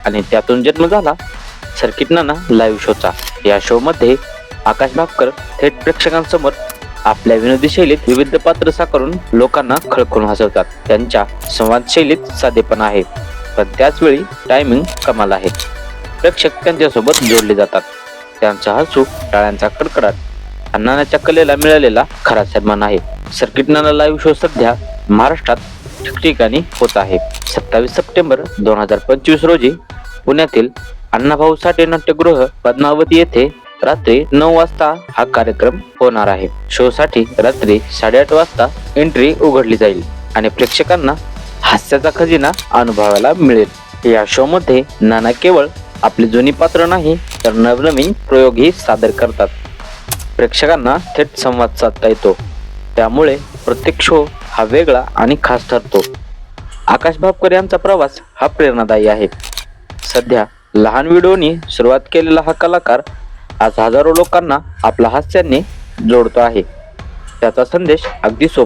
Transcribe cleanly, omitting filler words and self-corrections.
आणि त्यातून जन्म झाला सर्किट नाना लाईव्ह शोचा। या शो मध्ये आकाश भापकर थेट प्रेक्षकांसमोर आपल्या विनोदी शैलीत विविध पात्र साकारून लोकांना खळखळून हसवतात। त्यांच्या संवाद शैलीत साधेपणा आहे, पण त्याच वेळी टायमिंग कमाल आहे। प्रेक्षक त्यांच्यासोबत जोडले जातात। त्यांचा हसू, टाळ्यांचा कडकडाट हा नानाच्या कलेला मिळालेला खरा सन्मान आहे। सर्किट नाना लाईव्ह शो सध्या महाराष्ट्रात ठिकठिकाणी होत आहे। 27 सप्टेंबर 2025 रोजी पुण्यातील अण्णाभाऊ साठे नाट्यगृह पद्मावती येथे रात्री 9 वाजता हा कार्यक्रम होणार आहे। शो साठी रात्री 8:30 वाजता एंट्री उघडली जाईल आणि प्रेक्षकांना हास्याचा खजिना अनुभवायला मिळेल। या शो मध्ये नाना केवळ आपली जुनी पात्र नाही तर नवनवीन प्रयोगही सादर करतात। प्रेक्षकांना थेट संवाद साधता येतो, त्यामुळे प्रत्येक शो हा वेगळा आणि खास ठरतो। आकाश भापकर यांचा प्रवास हा प्रेरणादायी आहे। सध्या लहान व्हिडिओनी सुरुवात केलेला हा कलाकार आज हजारो लोकांना आपल्या हास्याने जोडतो आहे। त्याचा संदेश अगदी सोपा